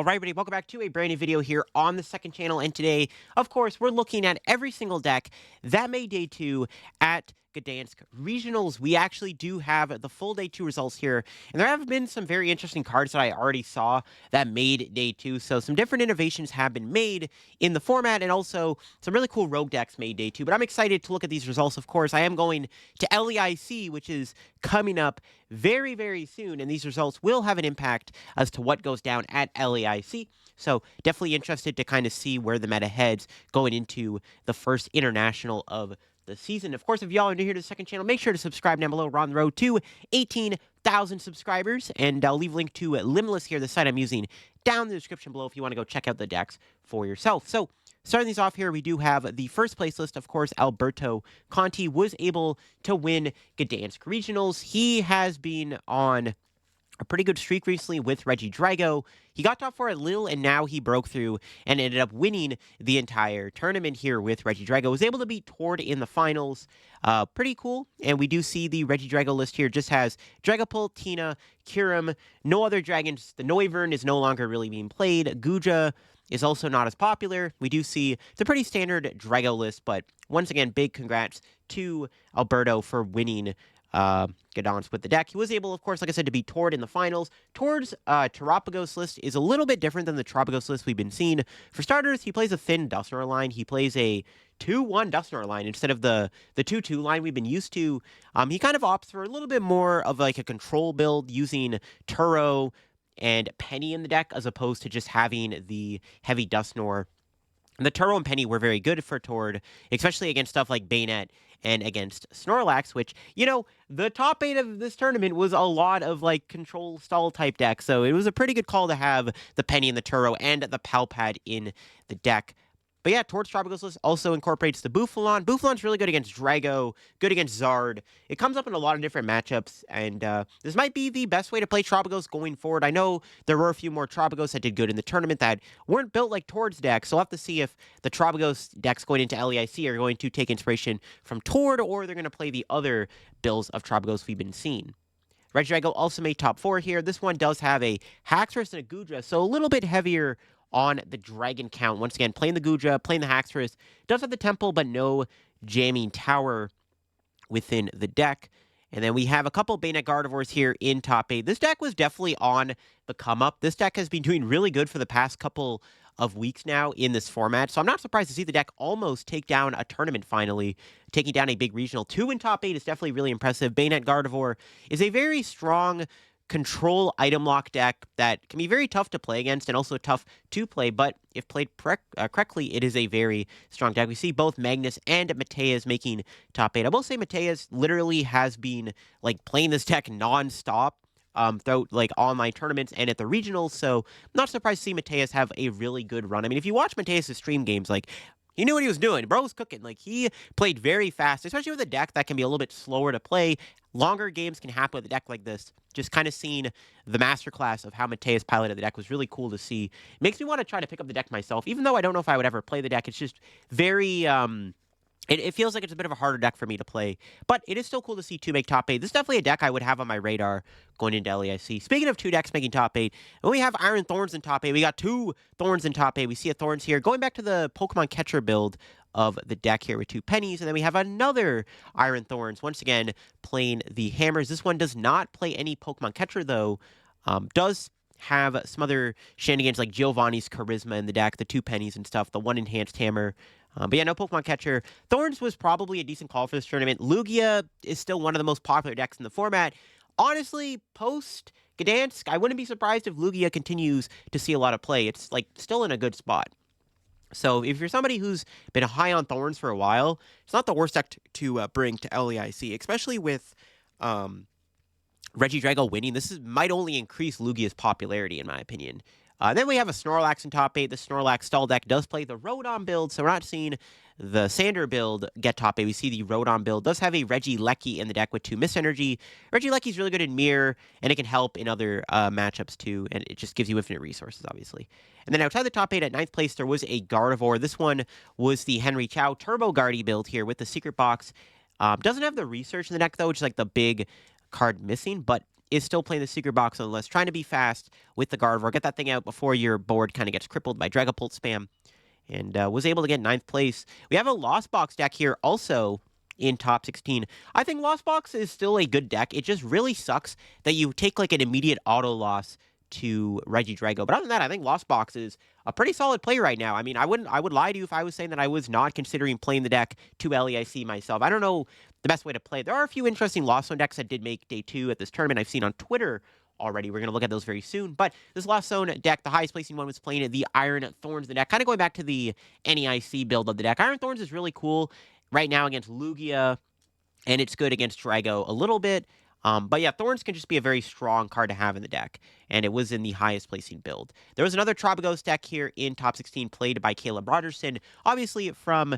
All right, everybody, welcome back to a brand new video here on the second channel. And today, of course, we're looking at every single deck that made day two at Gdansk Regionals. We actually do have the full day two results here, and there have been some very interesting cards that I already saw that made day two. So some different innovations have been made in the format, and also some really cool rogue decks made day two. But I'm excited to look at these results. Of course, I am going to LEIC, which is coming up very, very soon, and these results will have an impact as to what goes down at LEIC. So definitely interested to kind of see where the meta heads going into the first international of the season. Of course, if y'all are new here to the second channel, make sure to subscribe down below. We're on the road to 18,000 subscribers, and I'll leave a link to Limitless here, the site I'm using, down in the description below if you want to go check out the decks for yourself. So starting these off here, we do have the first place list. Of course, Alberto Conti was able to win Gdansk Regionals. He has been on a pretty good streak recently with Reggie Drago. He got top four at Lille, and now he broke through and ended up winning the entire tournament here with Reggie Drago. Was able to beat Tord in the finals. Pretty cool. And we do see the Reggie Drago list here just has Dragapult, Tina, Kyurem, no other dragons. The Noivern is no longer really being played. Guja is also not as popular. We do see it's a pretty standard Drago list, but once again, big congrats to Alberto for winning Gdansk with the deck. He was able, of course, like I said, to beat Tord in the finals. Tord's Terapagos list is a little bit different than the Terapagos list we've been seeing. For starters, he plays a thin Dusknoir line. He plays a 2-1 Dusknoir line instead of the 2-2 line we've been used to. He kind of opts for a little bit more of like a control build using Turo and Penny in the deck as opposed to just having the heavy Dusknoir. The Turo and Penny were very good for Tord, especially against stuff like Bayonet and against Snorlax, which, you know, the top 8 of this tournament was a lot of, like, control stall type decks, so it was a pretty good call to have the Penny and the Turo and the Palpad in the deck. But yeah, Tord's Tropicals list also incorporates the Bouffalant. Bouffalant's really good against Drago, good against Zard. It comes up in a lot of different matchups, and this might be the best way to play Tropicals going forward. I know there were a few more Tropicals that did good in the tournament that weren't built like Tord's deck, so we'll have to see if the Tropicals decks going into LEIC are going to take inspiration from Tord, or they're going to play the other builds of Tropicals we've been seeing. Reggie Drago also made top 4 here. This one does have a Haxorus and a Gudra, so a little bit heavier on the dragon count. Once again, playing the Gudra, playing the Haxorus. Does have the Temple, but no jamming tower within the deck. And then we have a couple Bayonet Gardevoirs here in top 8. This deck was definitely on the come-up. This deck has been doing really good for the past couple of weeks now in this format. So I'm not surprised to see the deck almost take down a tournament finally. Taking down a big regional 2 in top 8 is definitely really impressive. Bayonet Gardevoir is a very strong control item lock deck that can be very tough to play against and also tough to play, but if played correctly, it is a very strong deck. We see both Magnus and Mateus making top 8. I will say Mateus literally has been like playing this deck non-stop throughout like online tournaments and at the regionals, so I'm not surprised to see Mateus have a really good run. I mean, if you watch Mateus' stream games, like, he knew what he was doing. Bro was cooking. Like, he played very fast, especially with a deck that can be a little bit slower to play. Longer games can happen with a deck like this. Just kind of seeing the masterclass of how Mateus piloted the deck was really cool to see. It makes me want to try to pick up the deck myself, even though I don't know if I would ever play the deck. It's just very, it feels like it's a bit of a harder deck for me to play, but it is still cool to see 2 make top 8. This is definitely a deck I would have on my radar going into LEIC. Speaking of 2 decks making top 8, when we have Iron Thorns in top 8, we got 2 Thorns in top 8. We see a Thorns here. Going back to the Pokemon Catcher build of the deck here with 2 pennies, and then we have another Iron Thorns, once again playing the Hammers. This one does not play any Pokemon Catcher, though. Does have some other shenanigans like Giovanni's Charisma in the deck, the 2 pennies and stuff, the 1 enhanced hammer. But yeah, no Pokemon Catcher. Thorns was probably a decent call for this tournament. Lugia is still one of the most popular decks in the format. Honestly, post Gdansk, I wouldn't be surprised if Lugia continues to see a lot of play. It's like still in a good spot. So if you're somebody who's been high on Thorns for a while, it's not the worst deck to bring to LEIC, especially with Reggie Drago winning. This might only increase Lugia's popularity, in my opinion. Then we have a Snorlax in top 8. The Snorlax stall deck does play the Rodon build, so we're not seeing the Sander build get top 8. We see the Rodon build does have a Regieleki in the deck with 2 Miss Energy. Regieleki is really good in Mirror, and it can help in other matchups too, and it just gives you infinite resources, obviously. And then outside the top 8 at 9th place, there was a Gardevoir. This one was the Henry Chow Turbo Guardy build here with the Secret Box. Doesn't have the research in the deck, though, which is like the big card missing, but is still playing the Secret Box on the list, trying to be fast with the Gardevoir, get that thing out before your board kind of gets crippled by Dragapult spam, and was able to get 9th place. We have a Lost Box deck here also in top 16. I think Lost Box is still a good deck. It just really sucks that you take like an immediate auto loss to Regidrago. But other than that, I think Lost Box is a pretty solid play right now. I mean, I would lie to you if I was saying that I was not considering playing the deck to LEIC myself. I don't know the best way to play it. There are a few interesting Lost Zone decks that did make day 2 at this tournament I've seen on Twitter already. We're going to look at those very soon. But this Lost Zone deck, the highest placing one was playing the Iron Thorns the deck. Kind of going back to the NEIC build of the deck. Iron Thorns is really cool right now against Lugia, and it's good against Drago a little bit. But yeah, Thorns can just be a very strong card to have in the deck, and it was in the highest placing build. There was another Trobagos deck here in top 16 played by Caleb Rogerson, obviously from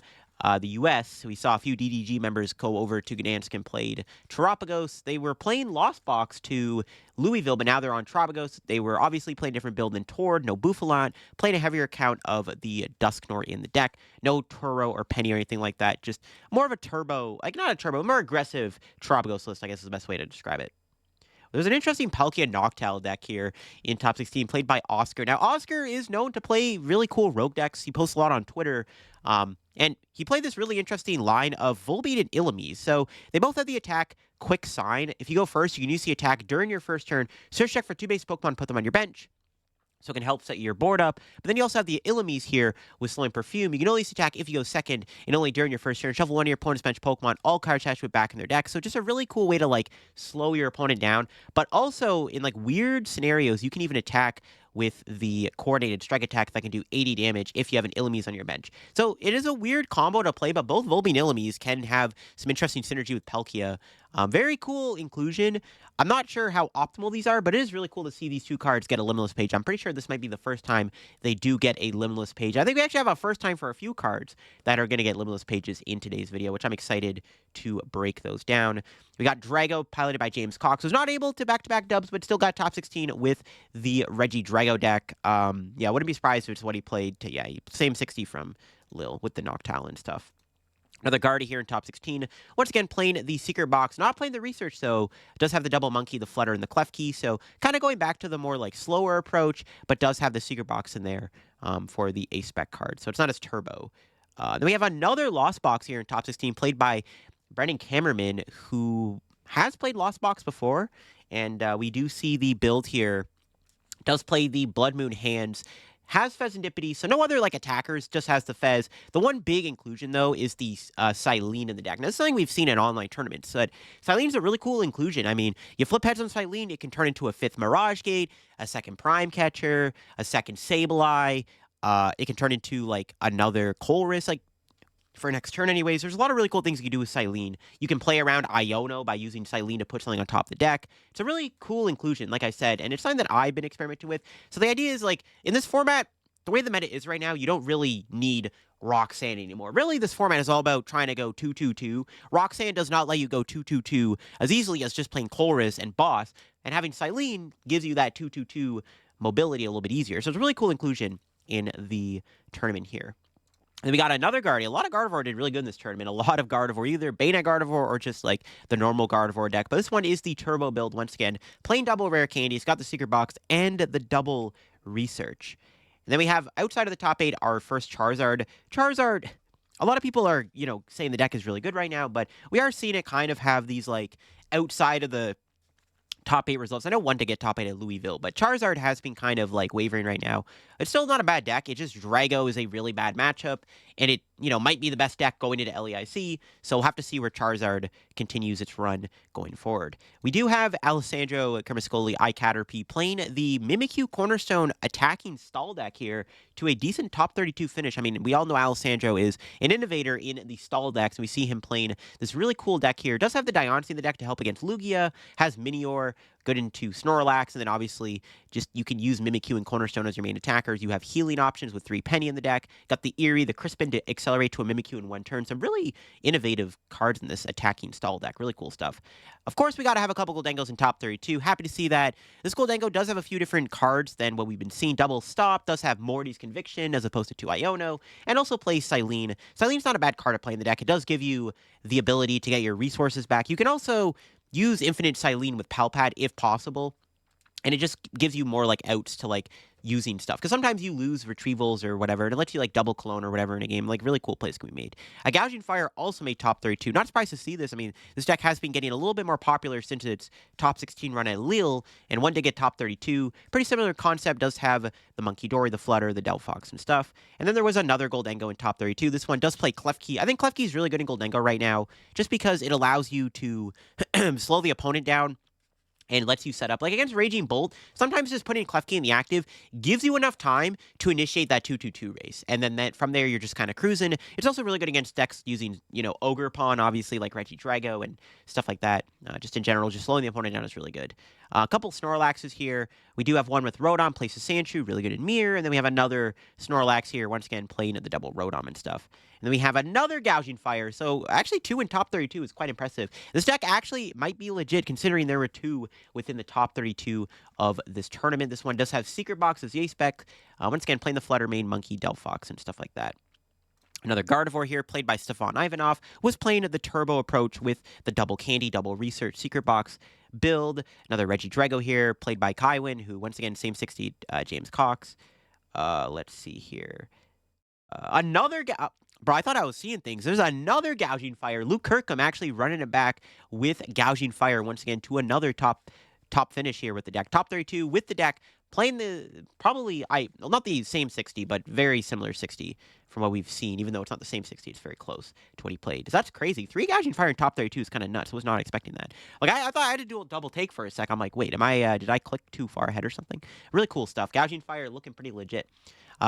the U.S. We saw a few DDG members go over to Gdansk and played Terapagos. They were playing Lost Box to Louisville, but now they're on Trobagos. They were obviously playing a different build than Tord, no Bouffalant, playing a heavier count of the Dusknoir in the deck. No Turo or Penny or anything like that. Just more of a turbo, like not a turbo, more aggressive Trobagos list, I guess is the best way to describe it. There's an interesting Palkia Noctowl deck here in top 16, played by Oscar. Now, Oscar is known to play really cool rogue decks. He posts a lot on Twitter, and he played this really interesting line of Volbeat and Illumise. So they both have the attack Quick Sign. If you go first, you can use the attack during your first turn, search check for 2 base Pokemon, put them on your bench. So it can help set your board up. But then you also have the Illumise here with Slowing Perfume. You can only use attack if you go second and only during your first turn. Shuffle one of your opponent's bench Pokemon, all cards attached with back in their deck. So just a really cool way to like slow your opponent down. But also in like weird scenarios, you can even attack with the coordinated strike attack that can do 80 damage if you have an Illumise on your bench. So it is a weird combo to play, but both Volbeat and Illumise can have some interesting synergy with Palkia. Very cool inclusion. I'm not sure how optimal these are, but it is really cool to see these 2 cards get a Limitless page. I'm pretty sure this might be the first time they do get a Limitless page. I think we actually have a first time for a few cards that are going to get Limitless pages in today's video, which I'm excited to break those down. We got Drago, piloted by James Cox, who's not able to back-to-back dubs, but still got top 16 with the Regidrago deck. Yeah, I wouldn't be surprised if it's what he played to, yeah, same 60 from Lil with the Noctowl and stuff. Another Guardy here in top 16. Once again, playing the Secret Box. Not playing the Research, though. It does have the Double Monkey, the Flutter, and the Klefki. So kind of going back to the more like slower approach, but does have the Secret Box in there for the A-Spec card. So it's not as turbo. Then we have another Lost Box here in top 16, played by Brendan Kammerman, who has played Lost Box before. And we do see the build here. Does play the Blood Moon Hands. Has Fezandipity, so no other like attackers, just has the Fez. The one big inclusion, though, is the Silene in the deck. Now, this is something we've seen in online tournaments, but Silene's a really cool inclusion. I mean, you flip heads on Silene, it can turn into a 5th Mirage Gate, a 2nd Prime Catcher, a 2nd Sableye. It can turn into, like, another Colress, like, for next turn anyways. There's a lot of really cool things you can do with Silene. You can play around Iono by using Silene to put something on top of the deck. It's a really cool inclusion, like I said, and it's something that I've been experimenting with. So the idea is, like, in this format, the way the meta is right now, you don't really need Roxanne anymore. Really, this format is all about trying to go 2-2-2. Roxanne does not let you go 2-2-2 as easily as just playing Colress and Boss, and having Silene gives you that 2-2-2 mobility a little bit easier. So it's a really cool inclusion in the tournament here. Then we got another Guardian. A lot of Gardevoir did really good in this tournament. A lot of Gardevoir, either Bayonet Gardevoir or just like the normal Gardevoir deck. But this one is the Turbo build once again. Plain double rare candy. It's got the Secret Box and the double Research. And then we have, outside of the top 8, our first Charizard. Charizard, a lot of people are, you know, saying the deck is really good right now, but we are seeing it kind of have these, like, outside of the top 8 results. I know one to get top 8 at Louisville, but Charizard has been kind of, like, wavering right now. It's still not a bad deck. It just Drago is a really bad matchup, and it, you know, might be the best deck going into LEIC, so we'll have to see where Charizard continues its run going forward. We do have Alessandro Kermascoli, iCaterpie, playing the Mimikyu Cornerstone attacking stall deck here to a decent top 32 finish. I mean, we all know Alessandro is an innovator in the stall decks, and we see him playing this really cool deck here. Does have the Diancie in the deck to help against Lugia, has Minior, good into Snorlax, and then obviously just you can use Mimikyu and Cornerstone as your main attackers. You have healing options with 3 Penny in the deck. Got the Eerie, the Crispin to accelerate to a Mimikyu in 1 turn. Some really innovative cards in this attacking stall deck. Really cool stuff. Of course, we got to have a couple Goldengos in top 32. Happy to see that. This Goldengo does have a few different cards than what we've been seeing. Double Stop does have Morty's Conviction as opposed to 2 Iono, and also plays Silene. Silene's not a bad card to play in the deck. It does give you the ability to get your resources back. You can also use Infinite Silene with Palpad if possible. And it just gives you more like outs to like using stuff, because sometimes you lose retrievals or whatever, and it lets you like double clone or whatever in a game. Like really cool plays can be made. A Gouging Fire also made top 32. Not surprised to see this. I mean, this deck has been getting a little bit more popular since its top 16 run at Lille, and one did get top 32. Pretty similar concept, does have the Monkey Dory, the Flutter, the Delphox, and stuff. And then there was another Goldengo in top 32. This one does play Klefki. I think Klefki is really good in Goldengo right now, just because it allows you to slow the opponent down and lets you set up. Like against Raging Bolt, sometimes just putting Klefki in the active gives you enough time to initiate that 2/2/2 race. And then from there, you're just kind of cruising. It's also really good against decks using, Ogre Pawn, obviously, like Regidrago and stuff like that. Just in general, just slowing the opponent down is really good. A couple Snorlaxes here. We do have one with Rotom, plays the Sandshrew, really good in Mirror. And then we have another Snorlax here, once again, playing at the double Rotom and stuff. And then we have another Gouging Fire. So actually 2 in top 32 is quite impressive. This deck actually might be legit, considering there were 2 within the top 32 of this tournament. This one does have Secret Box as the spec. Once again, playing the Flutter Mane, Monkey, Delphox, and stuff like that. Another Gardevoir here, played by Stefan Ivanov, was playing the Turbo approach with the Double Candy, Double Research, Secret Box build. Another Regidrago here, played by Kaiwin, who, once again, same 60, James Cox. Let's see here. Bro, I thought I was seeing things. There's another Gouging Fire. Luke Kirkham actually running it back with Gouging Fire once again to another top finish here with the deck. Top 32 with the deck, playing not the same 60, but very similar 60 from what we've seen. Even though it's not the same 60, it's very close to what he played. That's crazy. 3 Gouging Fire in top 32 is kind of nuts. I was not expecting that. Like I thought I had to do a double take for a sec. I'm like, wait, did I click too far ahead or something? Really cool stuff. Gouging Fire looking pretty legit.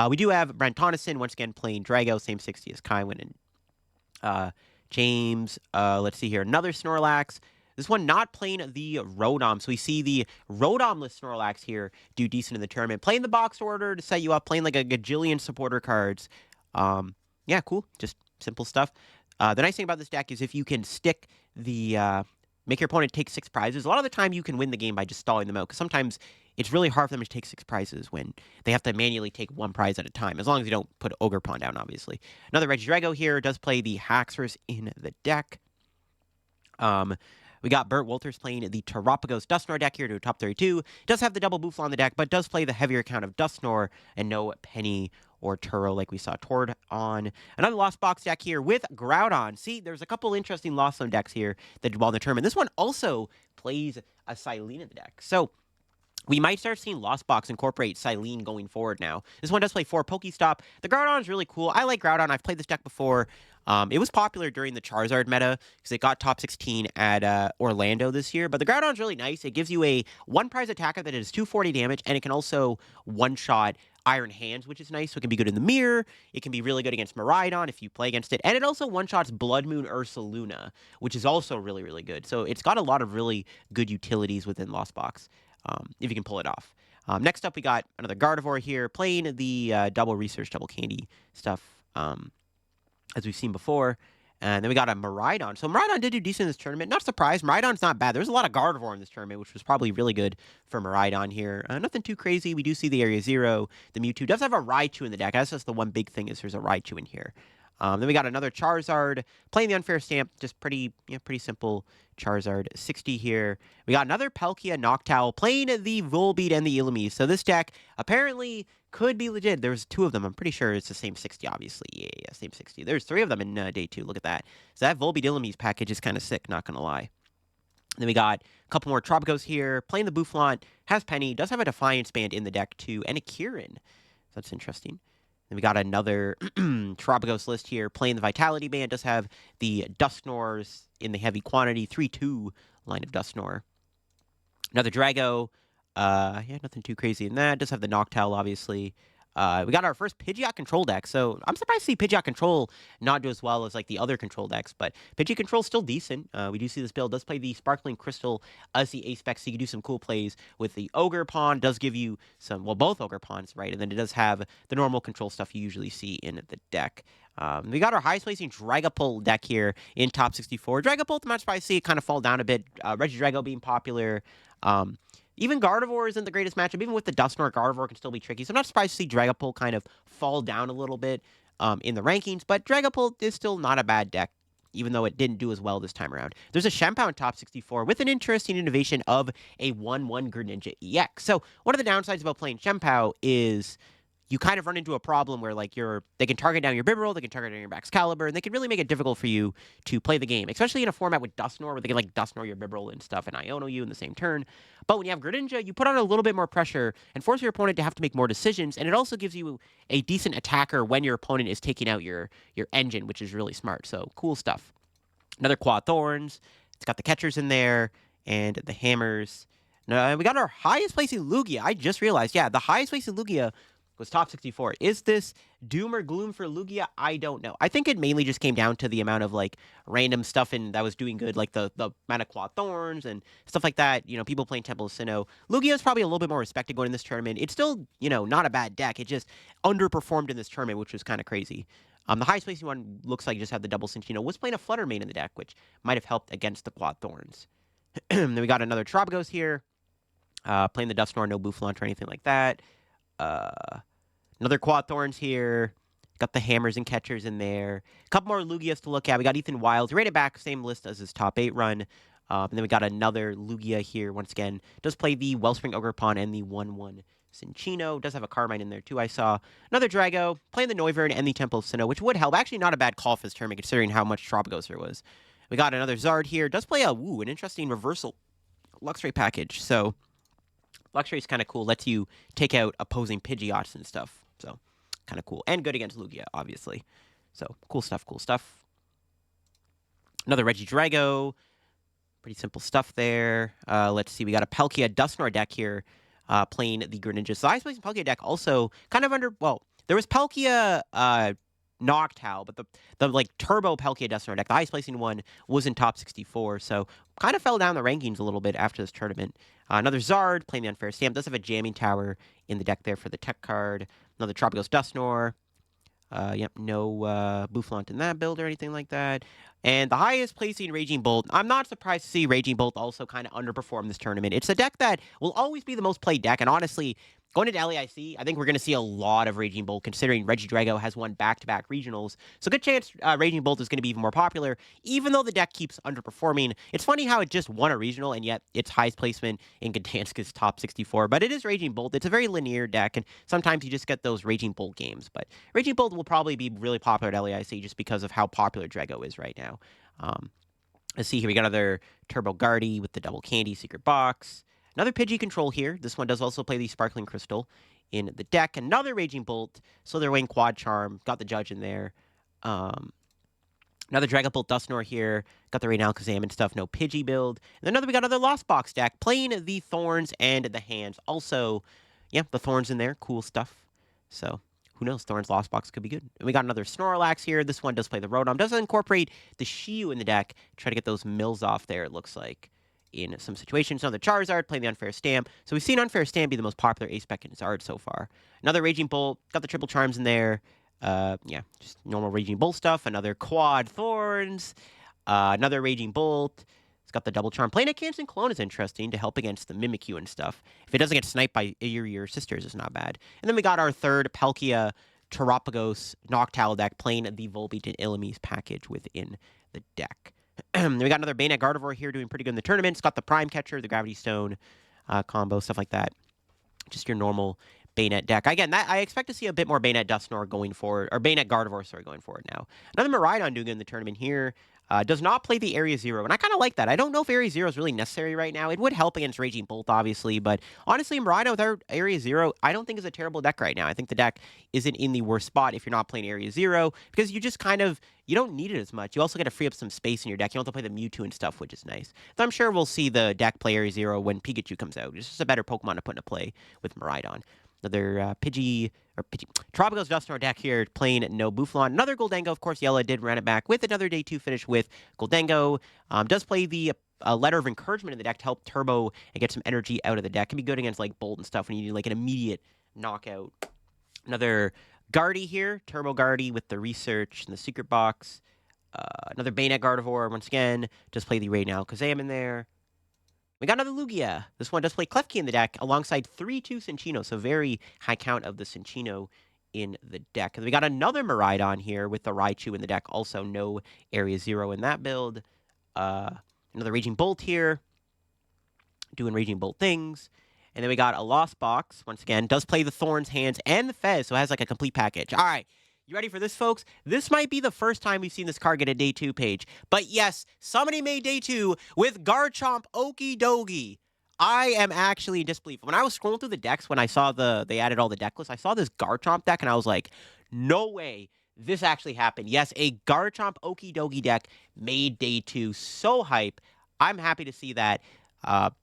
We do have Brantonison, once again, playing Drago, same 60 as Kaiwin and James. Let's see here. Another Snorlax. This one not playing the Rotom. So we see the Rotom-less Snorlax here do decent in the tournament. Playing the box order to set you up, playing like a gajillion supporter cards. Yeah, cool. Just simple stuff. The nice thing about this deck is if you can stick the... make your opponent take 6 prizes. A lot of the time you can win the game by just stalling them out, because sometimes it's really hard for them to take 6 prizes when they have to manually take 1 prize at a time, as long as you don't put Ogre Pawn down, obviously. Another Regidrago here does play the Haxorus in the deck. We got Bert Walters playing the Terapagos Dusknoir deck here to a top 32. Does have the double Bouffalant on the deck, but does play the heavier count of Dusknoir and no Penny or Turo like we saw Tord on. Another Lost Box deck here with Groudon. See, there's a couple interesting Lost Zone decks here that did well in the tournament. This one also plays a Silene in the deck. So we might start seeing Lost Box incorporate Silene going forward now. This one does play 4 Pokestop. The Groudon is really cool. I like Groudon. I've played this deck before. It was popular during the Charizard meta because it got top 16 at Orlando this year. But the Groudon is really nice. It gives you a 1-prize attacker that is 240 damage, and it can also one-shot Iron Hands, which is nice. So it can be good in the mirror. It can be really good against Miraidon if you play against it. And it also one-shots Blood Moon Ursaluna, which is also really, really good. So it's got a lot of really good utilities within Lost Box, if you can pull it off. Next up, we got another Gardevoir here, playing the double Research, double Candy stuff, as we've seen before. And then we got a Miraidon. So Miraidon did do decent in this tournament. Not surprised. Miraidon's not bad. There's a lot of Gardevoir in this tournament, which was probably really good for Miraidon here. Nothing too crazy. We do see the Area Zero. The Mewtwo does have a Raichu in the deck. That's just the one big thing, is there's a Raichu in here. Then we got another Charizard playing the Unfair Stamp. Just pretty simple Charizard 60 here. We got another Palkia Noctowl playing the Volbeat and the Illumise. So this deck apparently could be legit. There's 2 of them. I'm pretty sure it's the same 60, obviously. Yeah, same 60. There's 3 of them in day 2. Look at that. So that Volbeat Illumise package is kind of sick, not going to lie. Then we got a couple more Tropicos here. Playing the Boufflant. Has Penny. Does have a Defiance Band in the deck, too. And a Kieran. So that's interesting. Then we got another Tropicos list here. Playing the Vitality Band. Does have the Dusknoirs in the heavy quantity. 3/2 line of Dusknoir. Another Drago. Yeah, nothing too crazy in that. Does have the Noctowl, obviously. We got our first Pidgeot control deck, so I'm surprised to see Pidgeot control not do as well as like the other control decks, but Pidgeot control is still decent. We do see this build does play the Sparkling Crystal as the A-spec, so you can do some cool plays with the Ogre Pawn. Does give you some, well, both Ogre Pawns, right? And then it does have the normal control stuff you usually see in the deck. We got our highest placing Dragapult deck here in top 64. Dragapult, I'm not surprised to see it kind of fall down a bit. Regidrago being popular. Even Gardevoir isn't the greatest matchup. Even with the Dusknoir, Gardevoir can still be tricky. So I'm not surprised to see Dragapult kind of fall down a little bit in the rankings. But Dragapult is still not a bad deck even though it didn't do as well this time around. There's a Shenpao in top 64 with an interesting innovation of a 1/1 Greninja EX. So one of the downsides about playing Shenpao is you kind of run into a problem where like they can target down your Bibarel, they can target down your Excalibur, and they can really make it difficult for you to play the game, especially in a format with Dusknoir where they can like Dusknoir your Bibarel and stuff and Iono you in the same turn. But when you have Greninja, you put on a little bit more pressure and force your opponent to have to make more decisions, and it also gives you a decent attacker when your opponent is taking out your engine, which is really smart. So cool stuff. Another Quad Thorns. It's got the catchers in there and the hammers. We got our highest placing Lugia. I just realized, yeah, the highest placing Lugia was top 64. Is this doom or gloom for Lugia? I don't know. I think it mainly just came down to the amount of like random stuff that was doing good, like the amount of Quad Thorns and stuff like that. You know, people playing Temple of Sinnoh. Lugia is probably a little bit more respected going in this tournament. It's still, you know, not a bad deck. It just underperformed in this tournament, which was kind of crazy. The highest placing one looks like just had the double Cinccino. Was playing a Flutter Mane in the deck, which might have helped against the Quad Thorns. Then we got another Trobagos here. Playing the Dusknoir, no Bouffalant or anything like that. Another Quad Thorns here. Got the hammers and catchers in there. A couple more Lugias to look at. We got Ethan Wilds. Rated back, same list as his top 8 run. And then we got another Lugia here. Once again, does play the Wellspring Ogerpon and the 1/1 Cinccino. Does have a Carmine in there too, I saw. Another Drago. Playing the Noivern and the Temple of Sinnoh, which would help. Actually, not a bad call for this tournament, considering how much Trobagos there was. We got another Zard here. Does play an interesting reversal Luxray package. So Luxray is kind of cool. Lets you take out opposing Pidgeots and stuff. So kind of cool. And good against Lugia, obviously. So cool stuff, cool stuff. Another Regidrago. Pretty simple stuff there. Let's see. We got a Palkia Dusknoir deck here playing the Greninja. So I suppose Palkia deck also kind of under... Well, there was Palkia Noctowl, but the like turbo Palkia Dusknoir deck, the highest placing one, was in top 64. So kind of fell down the rankings a little bit after this tournament. Another Zard playing the Unfair Stamp. Does have a Jamming Tower in the deck there for the tech card. Another Trobagos Dusknoir. Yep, no Bouffalant in that build or anything like that. And the highest placing Raging Bolt. I'm not surprised to see Raging Bolt also kind of underperform this tournament. It's a deck that will always be the most played deck. And honestly, going into LAIC, I think we're going to see a lot of Raging Bolt, considering Regidrago has won back-to-back regionals. So good chance Raging Bolt is going to be even more popular, even though the deck keeps underperforming. It's funny how it just won a regional, and yet its highest placement in Gdansk is top 64. But it is Raging Bolt. It's a very linear deck, and sometimes you just get those Raging Bolt games. But Raging Bolt will probably be really popular at LAIC just because of how popular Drago is right now. Let's see here. We got another Turbo Guardy with the double candy secret box. Another Pidgey control here. This one does also play the Sparkling Crystal in the deck. Another Raging Bolt. Slither Wing Quad Charm. Got the Judge in there. Another Dragon Bolt Dusknoir here. Got the Rain Alakazam and stuff. No Pidgey build. And we got another Lost Box deck. Playing the Thorns and the Hands. Also, yeah, the Thorns in there. Cool stuff. So who knows? Thorns Lost Box could be good. And we got another Snorlax here. This one does play the Rotom. Does incorporate the Shiyu in the deck. Try to get those mills off there, it looks like, in some situations. Another Charizard playing the Unfair Stamp. So we've seen Unfair Stamp be the most popular ace-spec in Zard so far. Another Raging Bolt. Got the Triple Charms in there. Yeah, just normal Raging Bolt stuff. Another Quad Thorns. Another Raging Bolt. It's got the Double Charm. Playing a Cancer Clone is interesting to help against the Mimikyu and stuff. If it doesn't get sniped by your sisters, it's not bad. And then we got our third Palkia Terapagos Noctowl deck playing the Volbeat and Illumise package within the deck. Then we got another Bayonet Gardevoir here doing pretty good in the tournament. It's got the Prime Catcher, the Gravity Stone combo, stuff like that. Just your normal Bayonet deck. Again, I expect to see a bit more Bayonet Dusknoir going forward, or Bayonet Gardevoir, sorry, going forward now. Another Miraidon doing good in the tournament here. Does not play the Area Zero, and I kind of like that. I don't know if Area Zero is really necessary right now. It would help against Raging Bolt, obviously, but honestly, Miraidon without Area Zero, I don't think is a terrible deck right now. I think the deck isn't in the worst spot if you're not playing Area Zero, because you just kind of, you don't need it as much. You also get to free up some space in your deck. You don't have to play the Mewtwo and stuff, which is nice. So I'm sure we'll see the deck play Area Zero when Pikachu comes out. It's just a better Pokemon to put into play with Miraidon. Another Trobagos Dusknoir deck here playing no Bouffalant. Another Goldengo, of course. Yella did run it back with another day 2 finish with Goldengo. Does play the Letter of Encouragement in the deck to help turbo and get some energy out of the deck. Can be good against like Bolt and stuff when you need like an immediate knockout. Another Guardy here, Turbo Guardy with the Research and the Secret Box. Another Bayonet Gardevoir once again. Does play the Rain Alakazam in there. We got another Lugia. This one does play Klefki in the deck alongside 3/2 Cinccino, so very high count of the Cinccino in the deck. And we got another Miraidon here with the Raichu in the deck. Also, no Area 0 in that build. Another Raging Bolt here, doing Raging Bolt things. And then we got a Lost Box, once again, does play the Thorns, Hands, and the Fez, so it has like a complete package. All right, you ready for this, folks? This might be the first time we've seen this card get a Day 2 page. But yes, somebody made Day 2 with Garchomp Okidogi. I am actually in disbelief. When I was scrolling through the decks, when I saw they added all the deck lists, I saw this Garchomp deck, and I was like, no way this actually happened. Yes, a Garchomp Okidogi deck made Day 2. So hype. I'm happy to see that.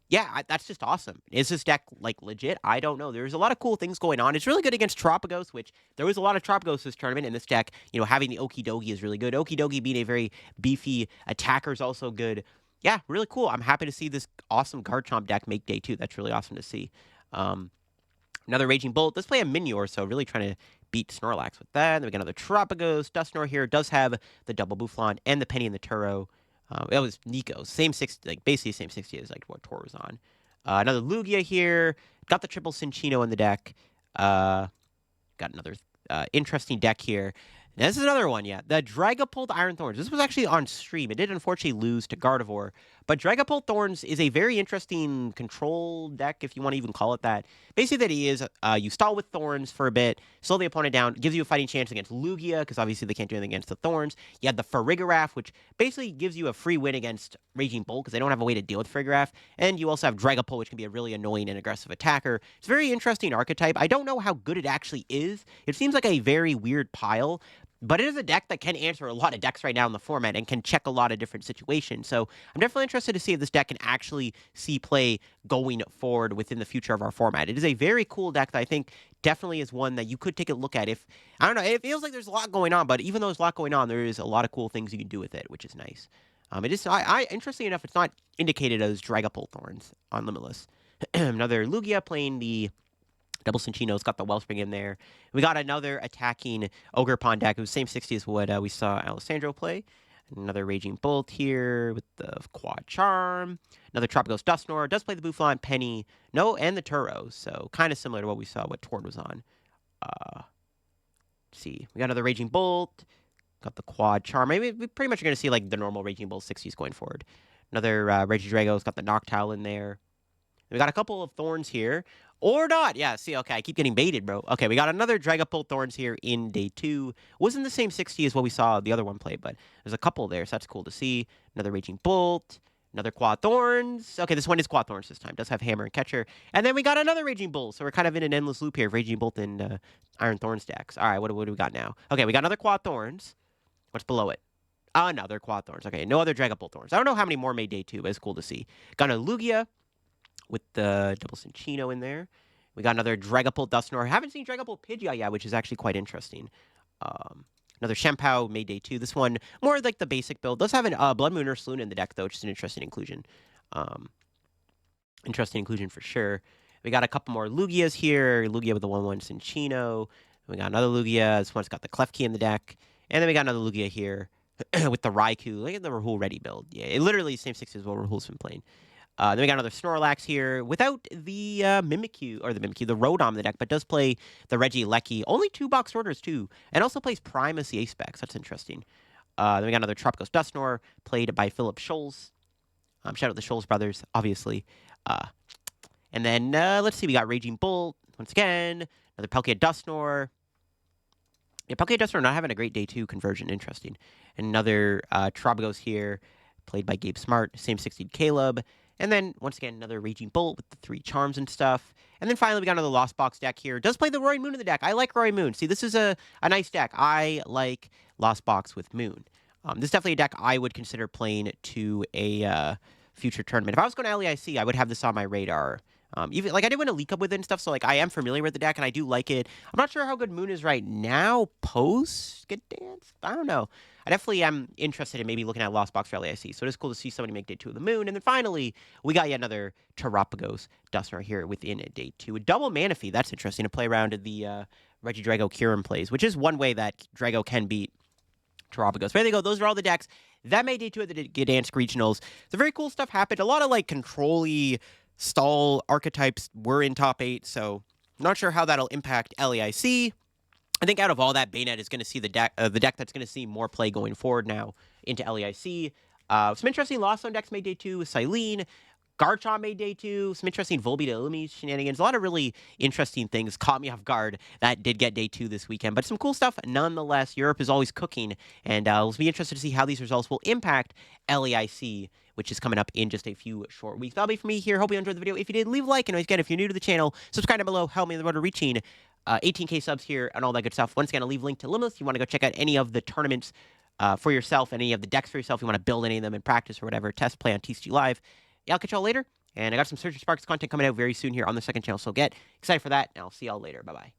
Yeah, that's just awesome. Is this deck, like, legit? I don't know. There's a lot of cool things going on. It's really good against Tropicos, which there was a lot of Tropicos this tournament, and this deck, you know, having the Okidogi is really good. Okidogi being a very beefy attacker is also good. Yeah, really cool. I'm happy to see this awesome Garchomp deck make Day 2. That's really awesome to see. Another Raging Bolt. Let's play a Minior, so really trying to beat Snorlax with that. Then we got another Tropicos. Dusknoir here does have the double Boufflant and the Penny and the Turo. It was Nico's. Same 60, like basically same 60 as like what Tor was on. Another Lugia here. Got the triple Cinccino in the deck. Got another interesting deck here. Now, this is another one, yeah. The Dragapult Iron Thorns. This was actually on stream. It did unfortunately lose to Gardevoir. But Dragapult Thorns is a very interesting control deck, if you want to even call it that. Basically, that he is, you stall with Thorns for a bit, slow the opponent down, gives you a fighting chance against Lugia, because obviously they can't do anything against the Thorns. You have the Farigiraf, which basically gives you a free win against Raging Bolt, because they don't have a way to deal with Farigiraf. And you also have Dragapult, which can be a really annoying and aggressive attacker. It's a very interesting archetype. I don't know how good it actually is. It seems like a very weird pile. But it is a deck that can answer a lot of decks right now in the format and can check a lot of different situations. So I'm definitely interested to see if this deck can actually see play going forward within the future of our format. It is a very cool deck that I think definitely is one that you could take a look at. If, I don't know, it feels like there's a lot going on, but even though there's a lot going on, there is a lot of cool things you can do with it, which is nice. It is, interestingly enough, it's not indicated as Dragapult Thorns on Limitless. Another Lugia playing the double Cinccino's got the Wellspring in there. We got another attacking Ogerpon deck. It was the same 60 as what we saw Alessandro play. Another Raging Bolt here with the Quad Charm. Another Tropicos Dusknoir. Does play the Boufflant, Penny. No, and the Turo. So kind of similar to what we saw what Tord was on. Let's see. We got another Raging Bolt. Got the Quad Charm. Maybe we pretty much are going to see like the normal Raging Bolt 60s going forward. Another Regidrago's got the Noctowl in there. We got a couple of Thorns here. Or not. Yeah, see, okay, I keep getting baited, bro. Okay, we got another Dragapult Thorns here in Day 2. Wasn't the same 60 as what we saw the other one play, but there's a couple there, so that's cool to see. Another Raging Bolt. Another Quad Thorns. Okay, this one is Quad Thorns this time. Does have Hammer and Catcher. And then we got another Raging Bolt, so we're kind of in an endless loop here of Raging Bolt and Iron Thorns decks. All right, what do we got now? Okay, we got another Quad Thorns. What's below it? Another Quad Thorns. Okay, no other Dragapult Thorns. I don't know how many more made Day 2, but it's cool to see. Got a Lugia with the double Cinccino in there. We got another Dragapult Dusknoir. Haven't seen Dragapult Pidgeot yet, which is actually quite interesting. Another Shempao made Day 2. This one, more like the basic build. Does have a Blood Moon Ursaluna in the deck, though, which is an interesting inclusion. Interesting inclusion for sure. We got a couple more Lugias here. Lugia with the 1/1 Cinccino. We got another Lugia. This one's got the Klefki in the deck. And then we got another Lugia here with the Raikou. Look at the Rahul ready build. Yeah, it literally same 6 as what Rahul's been playing. Then we got another Snorlax here without the Mimikyu, the Rotom in the deck, but does play the Regieleki. Only 2-box orders, too. And also plays Primacy Ace-Specs. That's interesting. Then we got another Tropicos Dusknoir, played by Philip Scholes. Shout out the Scholes brothers, obviously. And then, let's see, we got Raging Bolt, once again. Another Palkia Dusknoir. Yeah, Palkia Dusknoir not having a great Day 2 conversion. Interesting. And another Tropicos here, played by Gabe Smart. Same 60 Caleb. And then, once again, another Raging Bolt with the 3 charms and stuff. And then finally, we got another Lost Box deck here. Does play the Roy Moon in the deck. I like Roy Moon. See, this is a nice deck. I like Lost Box with Moon. This is definitely a deck I would consider playing to a future tournament. If I was going to LEIC, I would have this on my radar. Even like I did win a League Cup with it and stuff, so like I am familiar with the deck and I do like it. I'm not sure how good Moon is right now post Gdansk. I don't know. I definitely am interested in maybe looking at Lost Box for LAIC. So it is cool to see somebody make Day 2 of the Moon. And then finally, we got yet another Terapagos Dusknoir here within Day 2. A double Manaphy. That's interesting to play around the Regidrago Kyurem plays, which is one way that Drago can beat Terapagos. But there you go. Those are all the decks that made Day 2 of the Gdansk Regionals. So very cool stuff happened. A lot of like control-y stall archetypes were in top 8. So I'm not sure how that'll impact LAIC. I think out of all that, Bayonet is going to see the deck that's going to see more play going forward now into LEIC. Some interesting Lost Zone decks made day 2 with Silene. Garchomp made day 2. Some interesting Volbeat Illumi shenanigans. A lot of really interesting things caught me off guard that did get day 2 this weekend. But some cool stuff nonetheless. Europe is always cooking. And we'll be interested to see how these results will impact LEIC, which is coming up in just a few short weeks. That'll be for me here. Hope you enjoyed the video. If you did, leave a like. And again, if you're new to the channel, subscribe down below. Help me on the road to reaching 18K subs here and all that good stuff. Once again, I'll leave a link to Limitless if you want to go check out any of the tournaments for yourself, any of the decks for yourself. You want to build any of them in practice or whatever. Test play on TCG Live. Yeah, I'll catch y'all later. And I got some Search and Sparks content coming out very soon here on the second channel. So get excited for that. And I'll see y'all later. Bye-bye.